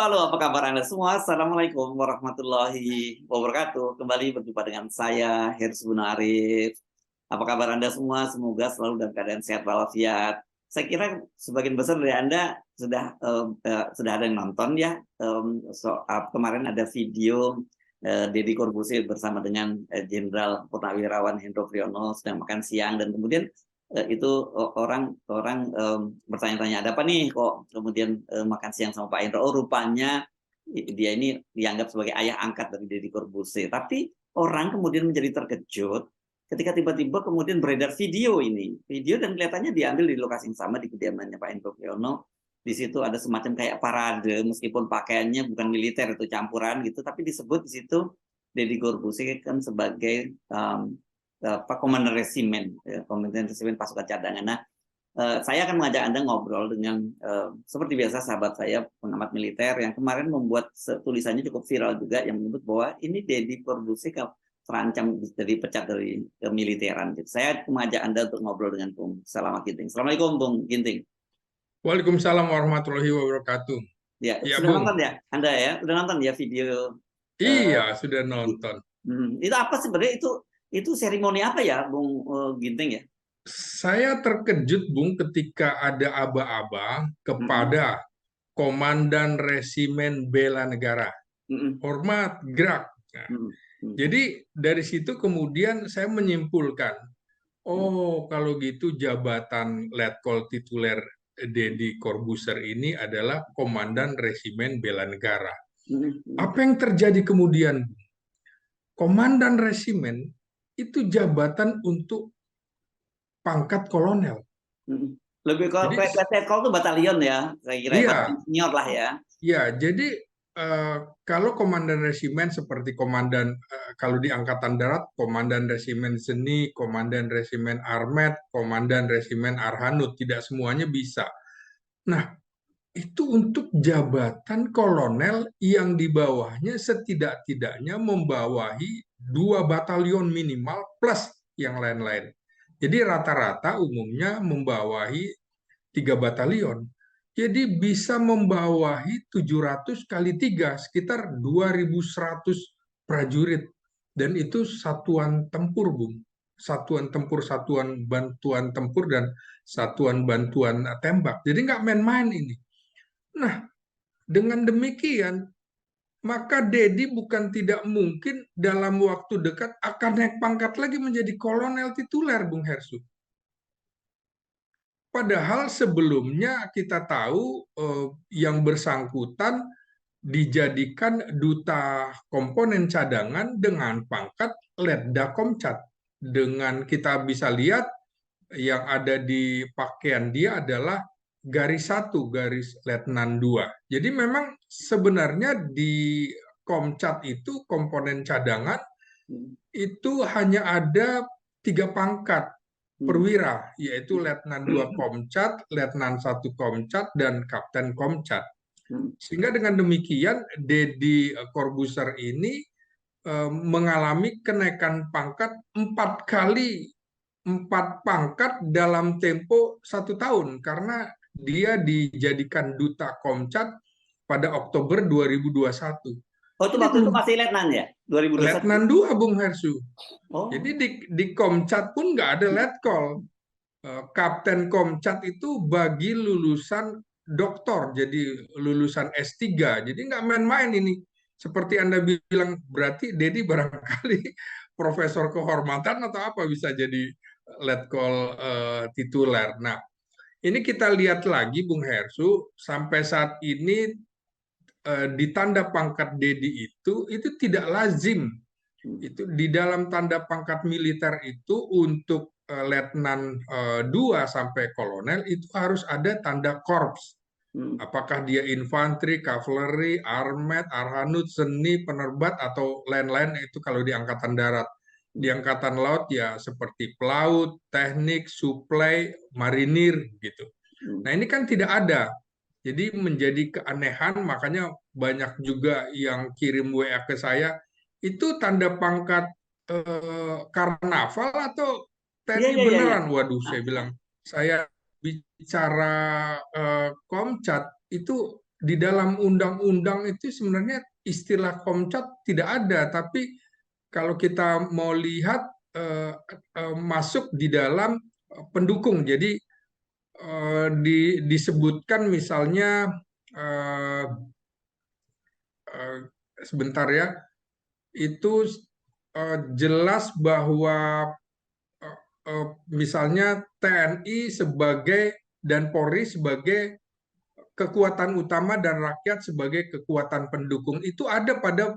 halo, apa kabar Anda semua? Assalamualaikum warahmatullahi wabarakatuh. Kembali berjumpa dengan saya, Hersuna Arif. Apa kabar Anda semua? Semoga selalu dalam keadaan sehat walafiat. Saya kira sebagian besar dari Anda sudah ada yang nonton ya. Kemarin ada video Deddy Corbuzier bersama dengan Jenderal Purnawirawan Hendro Priyono sedang makan siang, dan kemudian itu orang bertanya-tanya, ada apa nih kok kemudian makan siang sama Pak Hendro? Oh, rupanya dia ini dianggap sebagai ayah angkat dari Deddy Corbuzier. Tapi orang kemudian menjadi terkejut ketika tiba-tiba kemudian beredar video dan kelihatannya diambil di lokasi yang sama, di kediamannya Pak Hendro Priyono. Di situ ada semacam kayak parade, meskipun pakaiannya bukan militer, itu campuran gitu, tapi disebut di situ Deddy Corbuzier kan sebagai komandan resimen, komandan resimen pasukan cadangan. Nah, saya akan mengajak Anda ngobrol dengan seperti biasa sahabat saya, pengamat militer yang kemarin membuat tulisannya cukup viral juga, yang menyebut bahwa ini Deddy Corbuzier terancam jadi pecat dari militeran. Saya mengajak Anda untuk ngobrol dengan Bung Selamat Ginting. Assalamualaikum Bung Ginting. Waalaikumsalam warahmatullahi wabarakatuh. Ya, Ya, sudah Bung. nonton ya Anda ya? Sudah nonton ya video? Iya, sudah nonton. Itu apa sebenarnya, itu seremoni apa ya, Bung Ginting ya? Saya terkejut, Bung, ketika ada aba-aba kepada Komandan Resimen Bela Negara. Hormat, gerak. Nah, jadi dari situ kemudian saya menyimpulkan, oh kalau gitu jabatan Letkol tituler Deddy Corbuzier ini adalah Komandan Resimen Bela Negara. Apa yang terjadi kemudian? Komandan Resimen itu jabatan untuk pangkat kolonel. Lebih ke Letkol itu batalion ya, saya kira. Iya, batalion senior lah ya. iya. Jadi kalau komandan resimen seperti komandan kalau di Angkatan Darat, komandan resimen Seni, komandan resimen Armet, komandan resimen Arhanud, tidak semuanya bisa. Nah, itu untuk jabatan kolonel yang di bawahnya setidak-tidaknya membawahi 2 batalion minimal plus yang lain-lain. Jadi rata-rata umumnya membawahi 3 batalion. Jadi bisa membawahi 700 kali 3, sekitar 2.100 prajurit. Dan itu satuan tempur, Bung. Satuan tempur, satuan bantuan tempur, dan satuan bantuan tembak. Jadi nggak main-main ini. Nah, dengan demikian, maka Deddy bukan tidak mungkin dalam waktu dekat akan naik pangkat lagi menjadi kolonel tituler, Bung Hersu. Padahal sebelumnya kita tahu yang bersangkutan dijadikan duta komponen cadangan dengan pangkat Letda Komcat. Dengan kita bisa lihat yang ada di pakaian dia adalah garis 1, garis letnan 2. Jadi memang sebenarnya di Komcat itu, komponen cadangan, itu hanya ada 3 pangkat perwira, yaitu letnan 2 Komcat, letnan 1 Komcat, dan kapten Komcat. Sehingga dengan demikian Deddy Corbuzier ini mengalami kenaikan pangkat 4 kali, 4 pangkat dalam tempo 1 tahun, karena dia dijadikan duta Komcat pada Oktober 2021. Oh, itu Ini waktu itu belum masih letnan ya? 2021? letnan 2, Bung Hersu. Oh. Jadi di Komcat pun nggak ada letkol. Kapten Komcat itu bagi lulusan doktor, jadi lulusan S3. Jadi nggak main-main ini. Seperti Anda bilang, berarti Deddy barangkali profesor kehormatan atau apa bisa jadi letkol tituler. Nah, ini kita lihat lagi, Bung Hersu, sampai saat ini di tanda pangkat Deddy itu tidak lazim. Itu di dalam tanda pangkat militer itu untuk letnan 2 sampai kolonel itu harus ada tanda korps. Apakah dia infanteri, kavaleri, armet, arhanud, seni, penerbat, atau lain-lain, itu kalau di Angkatan Darat. Di Angkatan Laut ya seperti pelaut, teknik, suplai, marinir gitu. Nah, ini kan tidak ada. Jadi menjadi keanehan, makanya banyak juga yang kirim WA ke saya, itu tanda pangkat karnaval atau Iya, TNI iya, iya, iya. beneran? Waduh, saya bilang, saya bicara Komcat itu di dalam undang-undang itu sebenarnya istilah Komcat tidak ada, tapi kalau kita mau lihat masuk di dalam pendukung. Jadi disebutkan misalnya eh, eh, sebentar ya, itu jelas bahwa misalnya TNI sebagai dan Polri sebagai kekuatan utama dan rakyat sebagai kekuatan pendukung itu ada pada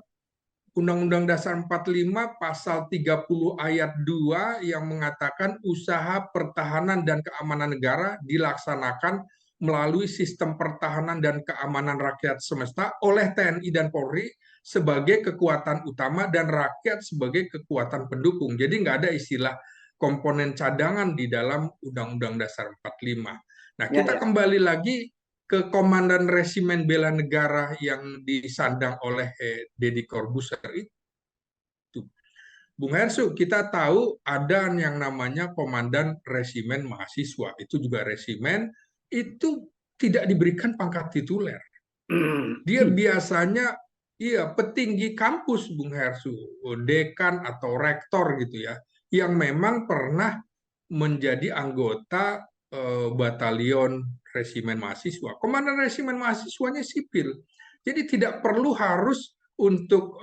Undang-Undang Dasar 45 pasal 30 ayat 2 yang mengatakan usaha pertahanan dan keamanan negara dilaksanakan melalui sistem pertahanan dan keamanan rakyat semesta oleh TNI dan Polri sebagai kekuatan utama dan rakyat sebagai kekuatan pendukung. Jadi nggak ada istilah komponen cadangan di dalam Undang-Undang Dasar 45. Nah, Ya, kita ya. kembali lagi ke Komandan Resimen Bela Negara yang disandang oleh Deddy Corbuzier itu. Bung Hersu, kita tahu ada yang namanya Komandan Resimen Mahasiswa. Itu juga resimen, itu tidak diberikan pangkat tituler. Dia biasanya petinggi kampus, Bung Hersu, dekan atau rektor gitu ya, yang memang pernah menjadi anggota batalion resimen mahasiswa. Komandan resimen mahasiswanya sipil. Jadi tidak perlu harus untuk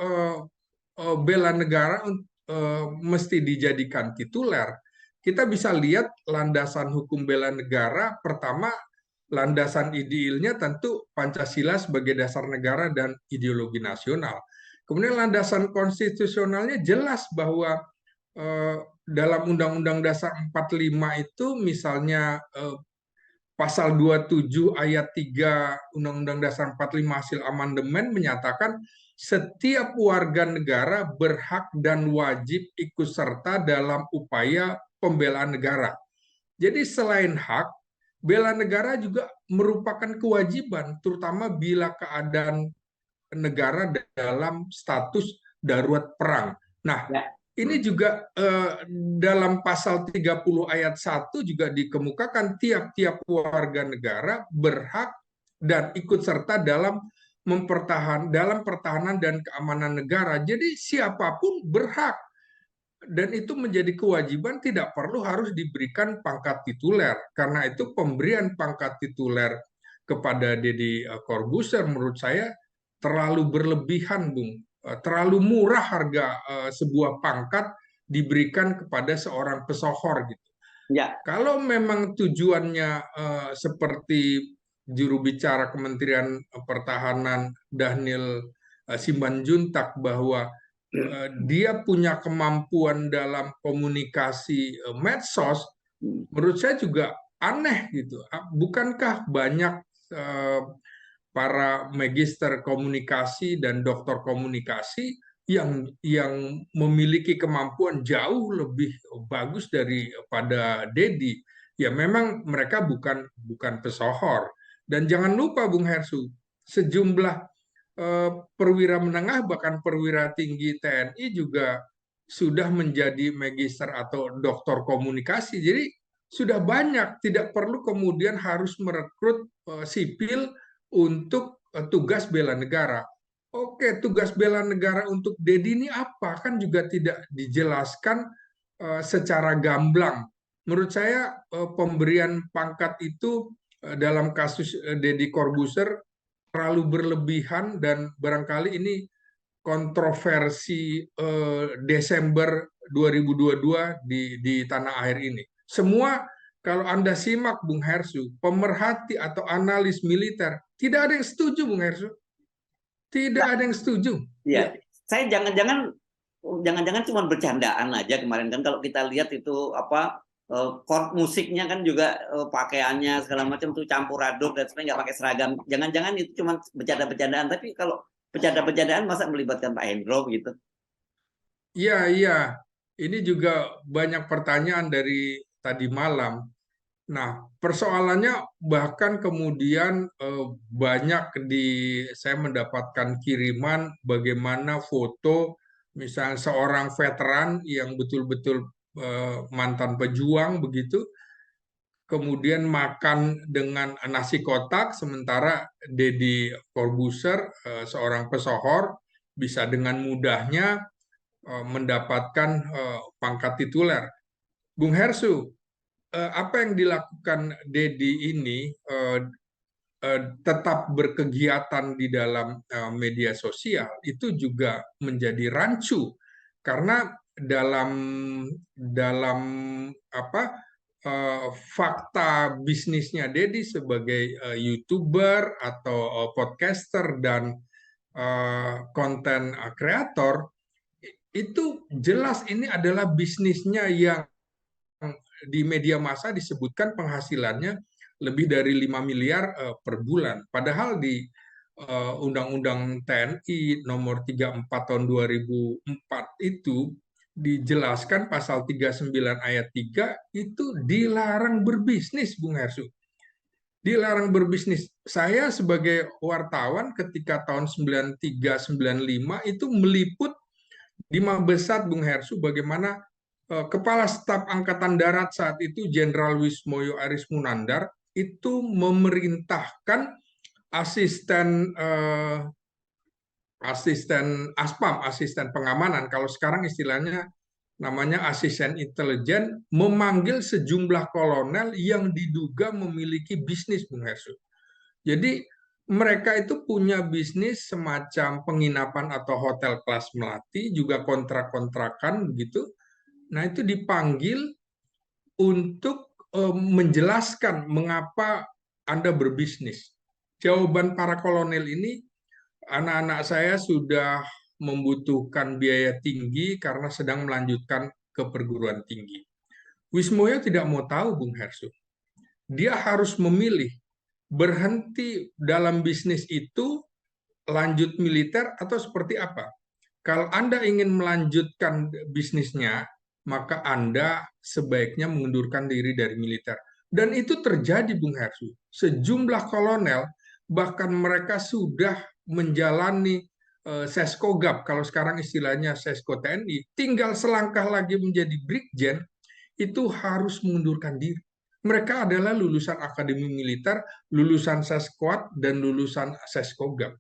bela negara mesti dijadikan tituler. Kita bisa lihat landasan hukum bela negara, pertama landasan idealnya tentu Pancasila sebagai dasar negara dan ideologi nasional. Kemudian landasan konstitusionalnya jelas bahwa dalam Undang-Undang Dasar 45 itu misalnya pasal 27 ayat 3 Undang-Undang Dasar 45 hasil amandemen menyatakan setiap warga negara berhak dan wajib ikut serta dalam upaya pembelaan negara. Jadi selain hak, bela negara juga merupakan kewajiban, terutama bila keadaan negara dalam status darurat perang. Nah, Ya. ini juga dalam pasal 30 ayat 1 juga dikemukakan tiap-tiap warga negara berhak dan ikut serta dalam dalam pertahanan dan keamanan negara. Jadi siapapun berhak dan itu menjadi kewajiban, tidak perlu harus diberikan pangkat tituler. Karena itu pemberian pangkat tituler kepada Deddy Corbuzier menurut saya terlalu berlebihan, Bung. Terlalu murah harga sebuah pangkat diberikan kepada seorang pesohor gitu. Ya. Kalau memang tujuannya seperti juru bicara Kementerian Pertahanan Dhanil Simanjuntak bahwa dia punya kemampuan dalam komunikasi medsos, menurut saya juga aneh gitu. Bukankah banyak eh, para magister komunikasi dan doktor komunikasi yang memiliki kemampuan jauh lebih bagus daripada Dedi? Ya memang mereka bukan pesohor. Dan jangan lupa Bung Hersu, sejumlah perwira menengah bahkan perwira tinggi TNI juga sudah menjadi magister atau doktor komunikasi. Jadi sudah banyak, tidak perlu kemudian harus merekrut sipil untuk tugas bela negara. Oke, tugas bela negara untuk Dedi ini apa? Kan juga tidak dijelaskan secara gamblang. Menurut saya pemberian pangkat itu dalam kasus Deddy Corbuzier terlalu berlebihan dan barangkali ini kontroversi Desember 2022 di tanah air ini. Semua kalau Anda simak Bung Hersu, pemerhati atau analis militer, tidak ada yang setuju Bung Hersu. Tidak ada yang setuju. Ya, saya jangan-jangan cuma bercandaan aja kemarin kan kalau kita lihat itu apa chord musiknya kan juga pakaiannya segala macam tuh campur aduk dan sebenarnya nggak pakai seragam. Jangan-jangan itu cuma bercanda-bercandaan, tapi kalau bercanda-bercandaan masa melibatkan Pak Hendro gitu. Iya, iya. Ini juga banyak pertanyaan dari tadi malam. Nah, persoalannya bahkan kemudian banyak saya mendapatkan kiriman bagaimana foto misalnya seorang veteran yang betul-betul mantan pejuang begitu kemudian makan dengan nasi kotak, sementara Deddy Corbuzier, seorang pesohor, bisa dengan mudahnya mendapatkan pangkat tituler. Bung Hersu, apa yang dilakukan Deddy ini tetap berkegiatan di dalam media sosial itu juga menjadi rancu, karena dalam dalam apa fakta bisnisnya Deddy sebagai YouTuber atau podcaster dan konten kreator, itu jelas ini adalah bisnisnya yang di media massa disebutkan penghasilannya lebih dari 5 miliar per bulan. Padahal di Undang-Undang TNI nomor 34 tahun 2004 itu dijelaskan pasal 39 ayat 3 itu dilarang berbisnis, Bung Hersu. Dilarang berbisnis. Saya sebagai wartawan ketika tahun 93 95 itu meliput di Mabesat, Bung Hersu, bagaimana Kepala Staf Angkatan Darat saat itu Jenderal Wismoyo Arismunandar itu memerintahkan asisten asisten Aspam, asisten pengamanan, kalau sekarang istilahnya namanya asisten intelijen, memanggil sejumlah kolonel yang diduga memiliki bisnis, Bung Hersu. Jadi mereka itu punya bisnis semacam penginapan atau hotel kelas melati, juga kontrak-kontrakan begitu. Nah, itu dipanggil untuk menjelaskan mengapa Anda berbisnis. Jawaban para kolonel ini, anak-anak saya sudah membutuhkan biaya tinggi karena sedang melanjutkan ke perguruan tinggi. Wismoyo tidak mau tahu, Bung Hersu. Dia harus memilih berhenti dalam bisnis itu, lanjut militer atau seperti apa. Kalau Anda ingin melanjutkan bisnisnya, maka Anda sebaiknya mengundurkan diri dari militer. Dan itu terjadi, Bung Hersu. Sejumlah kolonel, bahkan mereka sudah menjalani Seskogap, kalau sekarang istilahnya Sesko TNI, tinggal selangkah lagi menjadi Brigjen, itu harus mengundurkan diri. Mereka adalah lulusan Akademi Militer, lulusan Sesquad, dan lulusan Seskogap.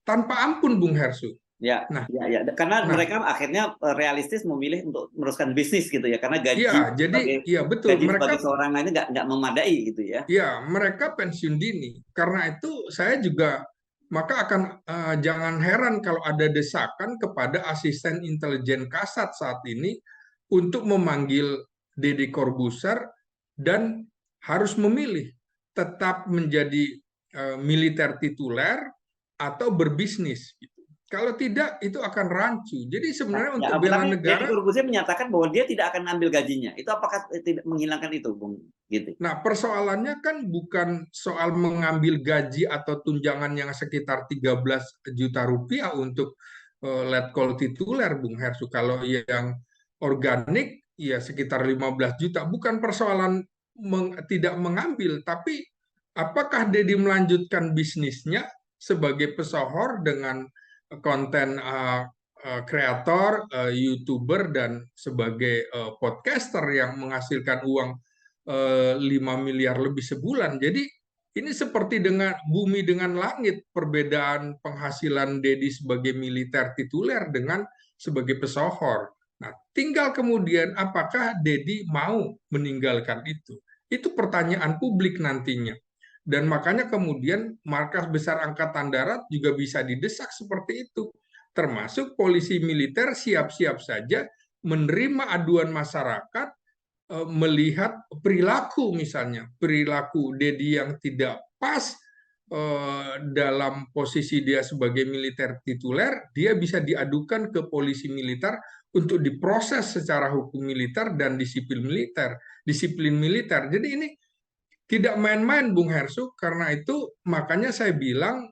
Tanpa ampun, Bung Hersu. Ya, Nah, ya, karena nah, mereka akhirnya realistis memilih untuk meneruskan bisnis gitu ya, karena ya, jadi ya betul, gaji sebagai mereka seorang lainnya nggak memadai gitu ya. ya mereka pensiun dini. Karena itu saya juga maka akan jangan heran kalau ada desakan kepada asisten intelijen Kasat saat ini untuk memanggil Deddy Corbuzier dan harus memilih tetap menjadi militer tituler atau berbisnis. Kalau tidak, itu akan rancu. Jadi sebenarnya Ya, untuk bela tapi Deddy negara, Corbuzier menyatakan bahwa dia tidak akan ambil gajinya. Itu apakah tidak menghilangkan itu, Bung? Gitu. nah persoalannya kan bukan soal mengambil gaji atau tunjangan yang sekitar 13 juta rupiah untuk letkol tituler, Bung Hersu. Kalau yang organik, ya sekitar 15 juta. Bukan persoalan tidak mengambil, tapi apakah Deddy melanjutkan bisnisnya sebagai pesohor dengan konten kreator, YouTuber, dan sebagai podcaster yang menghasilkan uang 5 miliar lebih sebulan. Jadi ini seperti dengan bumi dengan langit, perbedaan penghasilan Deddy sebagai militer tituler dengan sebagai pesohor. Nah, tinggal kemudian apakah Deddy mau meninggalkan itu? Itu pertanyaan publik nantinya. Dan makanya kemudian Markas Besar Angkatan Darat juga bisa didesak seperti itu. Termasuk polisi militer siap-siap saja menerima aduan masyarakat melihat perilaku, misalnya perilaku Deddy yang tidak pas dalam posisi dia sebagai militer tituler, dia bisa diadukan ke polisi militer untuk diproses secara hukum militer dan disiplin militer. Jadi ini tidak main-main, Bung Hersu. Karena itu makanya saya bilang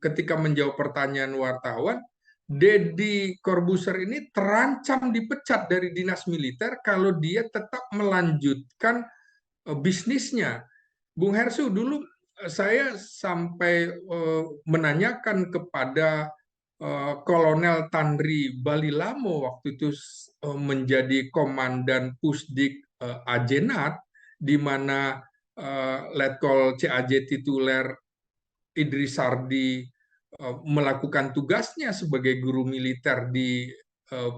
ketika menjawab pertanyaan wartawan, Deddy Corbuzier ini terancam dipecat dari dinas militer kalau dia tetap melanjutkan bisnisnya. Bung Hersu, dulu saya sampai menanyakan kepada Kolonel Tanri Balilamo waktu itu menjadi komandan Pusdik Ajenat, di mana Letkol CAJ tituler Idris Sardi melakukan tugasnya sebagai guru militer di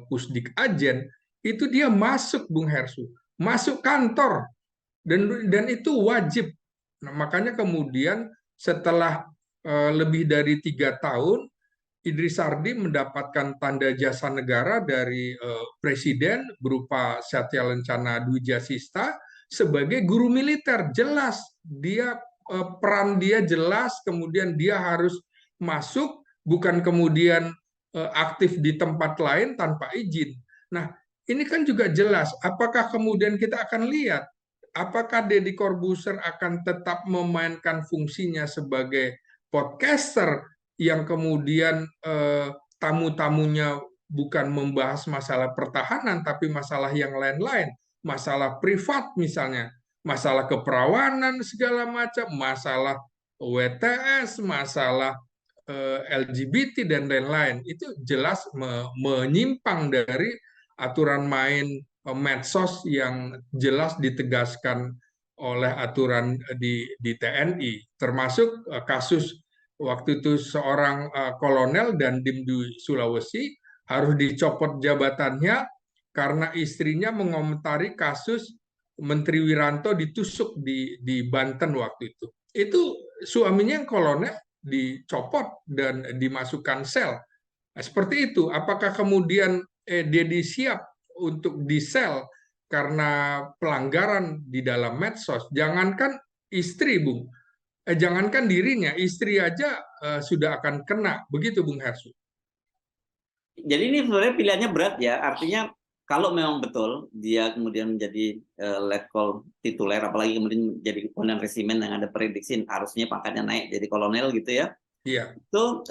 Pusdik Ajen, itu dia masuk, Bung Hersu, masuk kantor, dan itu wajib. Nah, makanya kemudian setelah lebih dari 3 tahun, Idris Sardi mendapatkan tanda jasa negara dari Presiden berupa Satya Lencana Dwijasista sebagai guru militer. Jelas dia, peran dia jelas, kemudian dia harus masuk, bukan kemudian aktif di tempat lain tanpa izin. Nah, ini kan juga jelas. Apakah kemudian kita akan lihat apakah Deddy Corbuzier akan tetap memainkan fungsinya sebagai podcaster yang kemudian tamu-tamunya bukan membahas masalah pertahanan, tapi masalah yang lain-lain, masalah privat misalnya, masalah keperawanan segala macam, masalah WTS, masalah LGBT dan lain-lain. Itu jelas menyimpang dari aturan main medsos yang jelas ditegaskan oleh aturan di TNI, termasuk kasus waktu itu seorang kolonel dan dim di Sulawesi harus dicopot jabatannya karena istrinya mengomentari kasus Menteri Wiranto ditusuk di Banten waktu itu. Itu suaminya yang kolonel dicopot dan dimasukkan sel. Nah, seperti itu. Apakah kemudian Deddy siap untuk disel karena pelanggaran di dalam medsos? Jangankan istri, Bung. Jangankan dirinya, istri aja sudah akan kena. Begitu, Bung Hersu. Jadi ini sebenarnya pilihannya berat ya. Artinya kalau memang betul dia kemudian menjadi letkol tituler, apalagi kemudian menjadi komandan resimen yang ada prediksi harusnya pangkatnya naik jadi kolonel gitu ya. Iya. Itu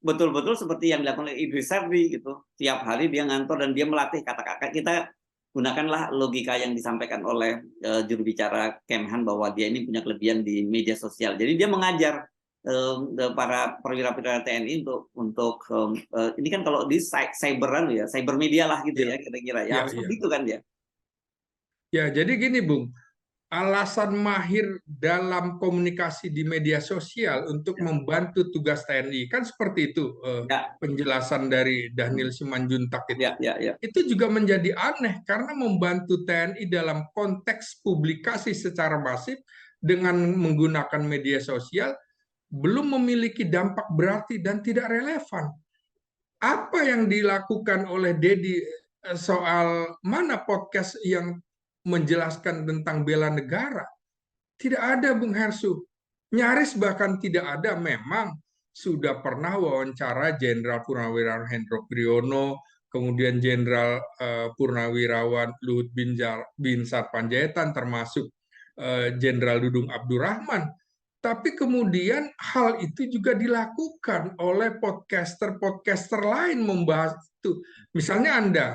betul-betul seperti yang dilakukan oleh Idris Sardi gitu. Tiap hari dia ngantor dan dia melatih kata-kata. Kita gunakanlah logika yang disampaikan oleh juru bicara Kemhan bahwa dia ini punya kelebihan di media sosial. Jadi dia mengajar para perwira-perwira TNI untuk ini kan kalau di cyberan ya, cyber media lah gitu Ya, ya kira-kira ya, ya, harus ya. begitu kan dia. Ya, jadi gini, Bung. Alasan mahir dalam komunikasi di media sosial untuk Ya, membantu tugas TNI kan seperti itu, ya, penjelasan dari Dhanil Simanjuntak itu. ya, ya, ya. Itu juga menjadi aneh karena membantu TNI dalam konteks publikasi secara masif dengan menggunakan media sosial belum memiliki dampak berarti dan tidak relevan. Apa yang dilakukan oleh Deddy soal mana podcast yang menjelaskan tentang bela negara? Tidak ada, Bung Hersu. Nyaris bahkan tidak ada. Memang sudah pernah wawancara Jenderal Purnawirawan Hendro Priyono, kemudian Jenderal Purnawirawan Luhut Binsar Panjaitan, termasuk Jenderal Dudung Abdurrahman. Tapi kemudian hal itu juga dilakukan oleh podcaster-podcaster lain membahas itu. Misalnya Anda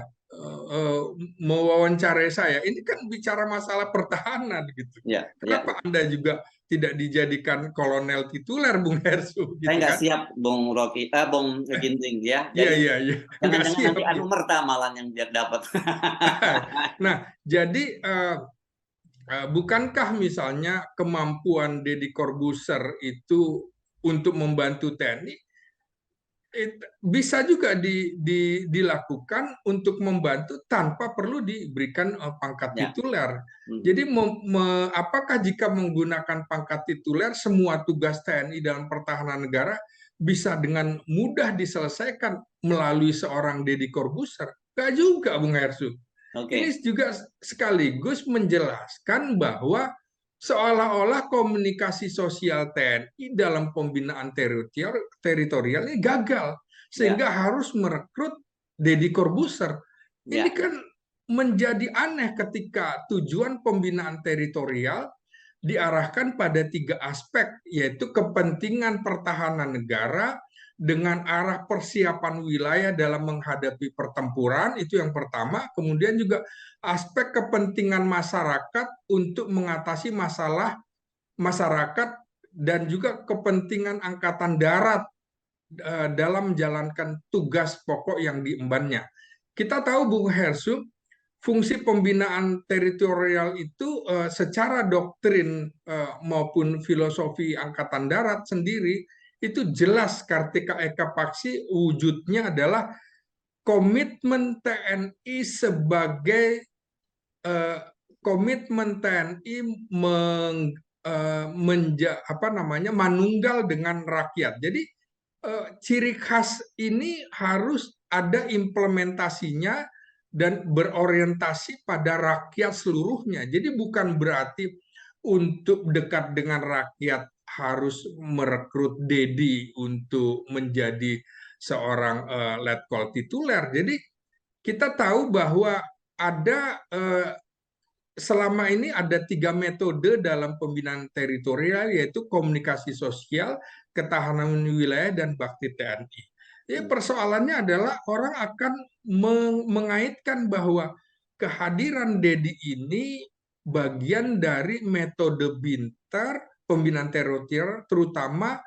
mewawancarai saya, ini kan bicara masalah pertahanan gitu. Ya, Kenapa Anda juga tidak dijadikan kolonel tituler, Bung Hersu, saya gitu nggak kan? siap, Bung Rocky, Bung Ginting ya. Iya, Jadi iya, iya, nggak jangan-jangan siap. nanti anu merta malah yang dia dapat. Nah, jadi bukankah misalnya kemampuan Deddy Corbuzier itu untuk membantu TNI bisa juga dilakukan untuk membantu tanpa perlu diberikan pangkat Ya. tituler. Jadi apakah jika menggunakan pangkat tituler semua tugas TNI dalam pertahanan negara bisa dengan mudah diselesaikan melalui seorang Deddy Corbuzier? Enggak juga, Bung Hersu. Ini juga sekaligus menjelaskan bahwa seolah-olah komunikasi sosial TNI dalam pembinaan teritorial ini gagal, sehingga harus merekrut Deddy Corbuzier. Ini kan menjadi aneh ketika tujuan pembinaan teritorial diarahkan pada 3 aspek, yaitu kepentingan pertahanan negara dengan arah persiapan wilayah dalam menghadapi pertempuran, itu yang pertama. Kemudian juga aspek kepentingan masyarakat untuk mengatasi masalah masyarakat dan juga kepentingan angkatan darat dalam menjalankan tugas pokok yang diembannya. Kita tahu, Bung Hersu, fungsi pembinaan teritorial itu secara doktrin maupun filosofi Angkatan Darat sendiri itu jelas Kartika Eka Paksi wujudnya adalah komitmen TNI sebagai eh, komitmen TNI manunggal dengan rakyat. Jadi ciri khas ini harus ada implementasinya dan berorientasi pada rakyat seluruhnya. Jadi bukan berarti untuk dekat dengan rakyat harus merekrut Dedi untuk menjadi seorang letkol tituler. Jadi kita tahu bahwa ada selama ini ada 3 metode dalam pembinaan teritorial, yaitu komunikasi sosial, ketahanan wilayah, dan bakti TNI. Ya, persoalannya adalah orang akan mengaitkan bahwa kehadiran Dedi ini bagian dari metode bintar pembinaan teritorial, terutama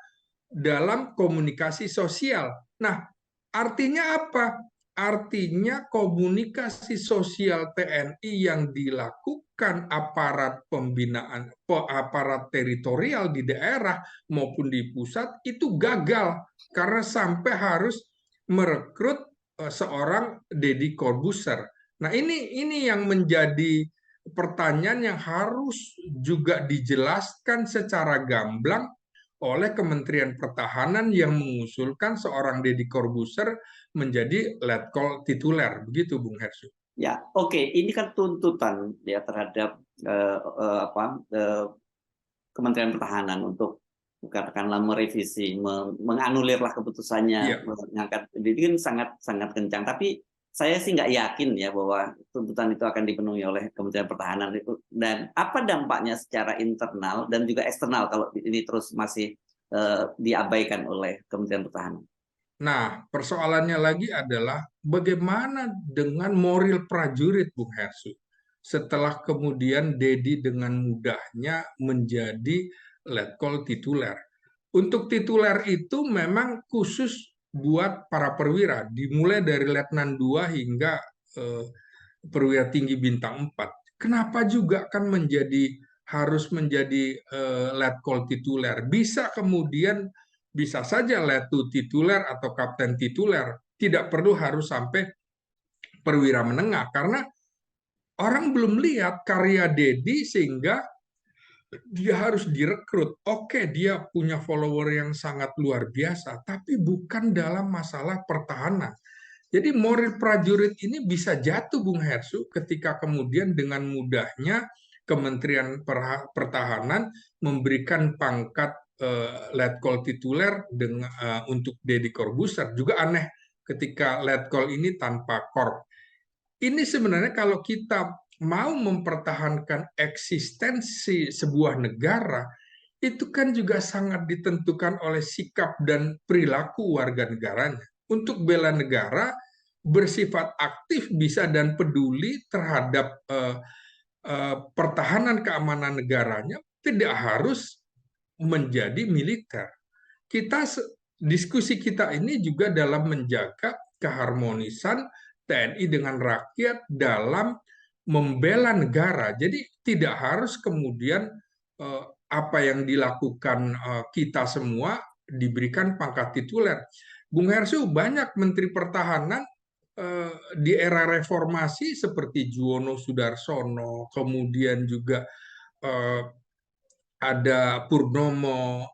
dalam komunikasi sosial. Nah, artinya apa? Artinya komunikasi sosial TNI yang dilakukan aparat pembinaan, aparat teritorial di daerah maupun di pusat itu gagal karena sampai harus merekrut seorang Deddy Corbuzier. Nah, ini yang menjadi pertanyaan yang harus juga dijelaskan secara gamblang oleh Kementerian Pertahanan yang mengusulkan seorang Deddy Corbuzier menjadi letkol tituler. Begitu, Bung Hersu. Ya, oke. Ini kan tuntutan ya terhadap Kementerian Pertahanan untuk katakanlah merevisi, menganulirlah keputusannya, Iya. mengangkat. Ini kan sangat sangat kencang. Tapi saya sih nggak yakin ya bahwa tuntutan itu akan dipenuhi oleh Kementerian Pertahanan itu. Dan apa dampaknya secara internal dan juga eksternal kalau ini terus masih diabaikan oleh Kementerian Pertahanan? Nah, persoalannya lagi adalah bagaimana dengan moral prajurit, Bung Hersu, setelah kemudian Dedi dengan mudahnya menjadi letkol tituler. Untuk tituler itu memang khusus buat para perwira, dimulai dari Letnan 2 hingga perwira tinggi bintang 4. Kenapa juga kan harus menjadi letkol tituler? Bisa kemudian bisa saja letu tituler atau kapten tituler, tidak perlu harus sampai perwira menengah karena orang belum lihat karya Dedi sehingga dia harus direkrut. Oke, dia punya follower yang sangat luar biasa, tapi bukan dalam masalah pertahanan. Jadi moral prajurit ini bisa jatuh, Bung Hersu, ketika kemudian dengan mudahnya Kementerian Pertahanan memberikan pangkat letkol tituler untuk Deddy Corbuzier. Juga aneh ketika letkol ini tanpa korp. Ini sebenarnya kalau kita mau mempertahankan eksistensi sebuah negara, itu kan juga sangat ditentukan oleh sikap dan perilaku warga negaranya. Untuk bela negara, bersifat aktif bisa dan peduli terhadap pertahanan keamanan negaranya, tidak harus menjadi militer. Diskusi kita ini juga dalam menjaga keharmonisan TNI dengan rakyat dalam membela negara. Jadi tidak harus kemudian apa yang dilakukan kita semua diberikan pangkat tituler. Bung Hersu, banyak Menteri Pertahanan di era reformasi seperti Juwono Sudarsono, kemudian juga ada Purnomo,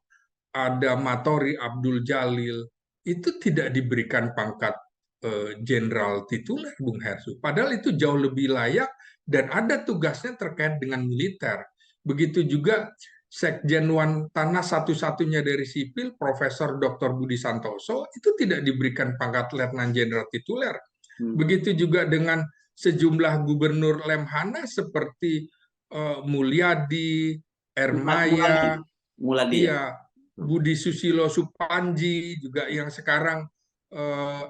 ada Matori Abdul Jalil, itu tidak diberikan pangkat jenderal tituler, Bung Hersu. Padahal itu jauh lebih layak dan ada tugasnya terkait dengan militer. Begitu juga Sekjen Wan Tanah satu-satunya dari sipil, Profesor Dr. Budi Santoso, itu tidak diberikan pangkat letnan jenderal tituler. Begitu juga dengan sejumlah gubernur Lemhana seperti Mulyadi, Ermaya, iya, Budi Susilo Supanji, juga yang sekarang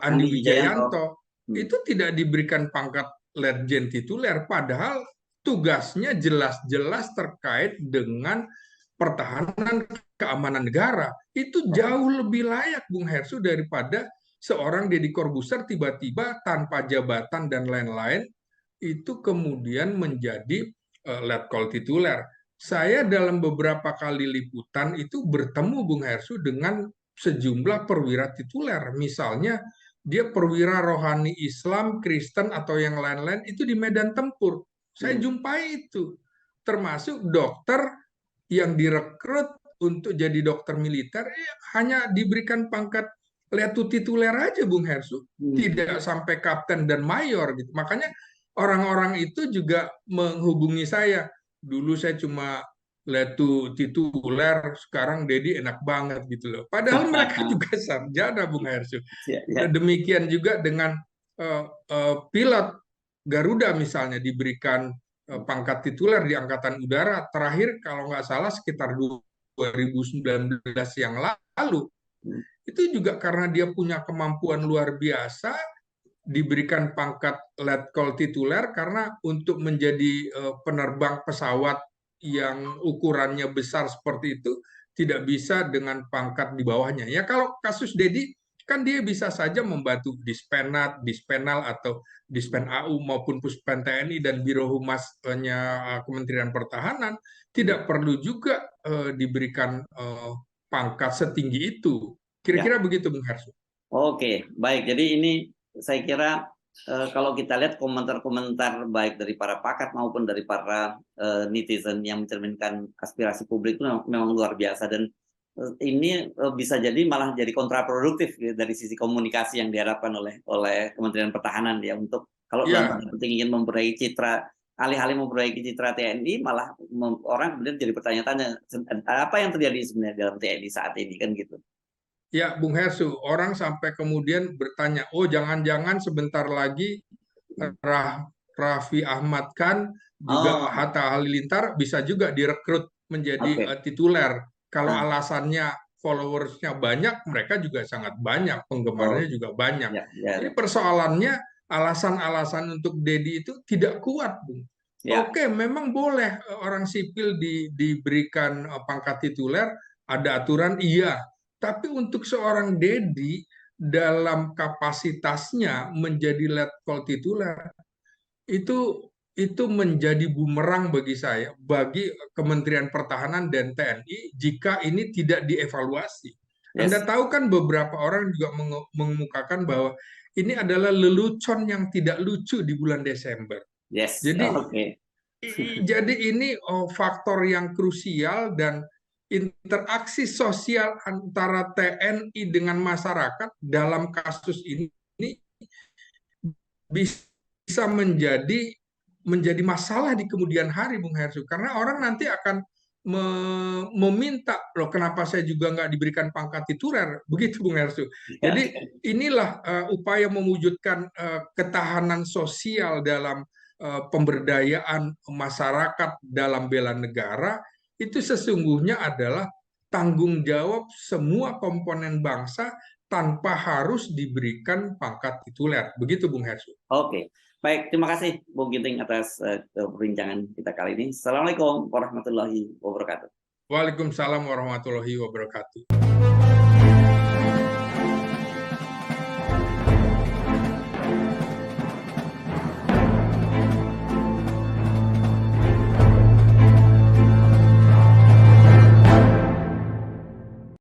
Andi Wijayanto, itu tidak diberikan pangkat letjen tituler, padahal tugasnya jelas-jelas terkait dengan pertahanan keamanan negara. Itu jauh lebih layak, Bung Hersu, daripada seorang Deddy Corbuzier tiba-tiba tanpa jabatan dan lain-lain itu kemudian menjadi letkol tituler. Saya dalam beberapa kali liputan itu bertemu Bung Hersu dengan sejumlah perwira tituler. Misalnya dia perwira rohani Islam, Kristen atau yang lain-lain itu di medan tempur. Saya jumpai itu. Termasuk dokter yang direkrut untuk jadi dokter militer hanya diberikan pangkat letut tituler aja Bung Hersu. Tidak sampai kapten dan mayor gitu. Makanya orang-orang itu juga menghubungi saya. Dulu saya cuma letu tituler, sekarang Dedi enak banget gitu loh. Padahal mereka juga sarjana Bung Hersu. Demikian juga dengan pilot Garuda misalnya diberikan pangkat tituler di Angkatan Udara. Terakhir kalau nggak salah sekitar 2019 yang lalu. Itu juga karena dia punya kemampuan luar biasa, diberikan pangkat letkol tituler karena untuk menjadi penerbang pesawat yang ukurannya besar seperti itu tidak bisa dengan pangkat di bawahnya. Ya kalau kasus Dedi kan dia bisa saja membantu Dispenat, Dispenal atau Dispen AU maupun Puspen TNI dan Biro Humasnya Kementerian Pertahanan tidak perlu juga diberikan pangkat setinggi itu. Kira-kira begitu Bung Hersu. Oke, baik. Jadi ini saya kira kalau kita lihat komentar-komentar baik dari para pakar maupun dari para netizen yang mencerminkan aspirasi publik itu memang luar biasa, dan ini bisa jadi malah jadi kontraproduktif gitu, dari sisi komunikasi yang diharapkan oleh Kementerian Pertahanan ya, untuk kalau dalam tanda petik ingin memperbaiki citra, alih-alih memperbaiki citra TNI malah orang kemudian jadi bertanya-tanya apa yang terjadi sebenarnya dalam TNI saat ini kan gitu. Ya, Bung Hersu, orang sampai kemudian bertanya, oh jangan-jangan sebentar lagi Raffi Ahmad Khan juga Hatta Halilintar bisa juga direkrut menjadi tituler. Kalau alasannya followersnya banyak, mereka juga sangat banyak, penggemarnya juga banyak. Jadi persoalannya alasan-alasan untuk Dedi itu tidak kuat, Bung. Oke, memang boleh orang sipil diberikan pangkat tituler, ada aturan, iya. Tapi untuk seorang Dedi dalam kapasitasnya menjadi letkol tituler itu menjadi bumerang bagi saya, bagi Kementerian Pertahanan dan TNI jika ini tidak dievaluasi. Anda tahu kan beberapa orang juga mengemukakan bahwa ini adalah lelucon yang tidak lucu di bulan Desember. Jadi ini faktor yang krusial, dan interaksi sosial antara TNI dengan masyarakat dalam kasus ini bisa menjadi masalah di kemudian hari, Bung Hersu, karena orang nanti akan meminta, loh kenapa saya juga nggak diberikan pangkat tituler, begitu Bung Hersu. Jadi inilah upaya mewujudkan ketahanan sosial dalam pemberdayaan masyarakat dalam bela negara. Itu sesungguhnya adalah tanggung jawab semua komponen bangsa tanpa harus diberikan pangkat tituler. Begitu Bung Hersu. Oke, baik. Terima kasih Bung Ginting atas perbincangan kita kali ini. Assalamualaikum warahmatullahi wabarakatuh. Waalaikumsalam warahmatullahi wabarakatuh.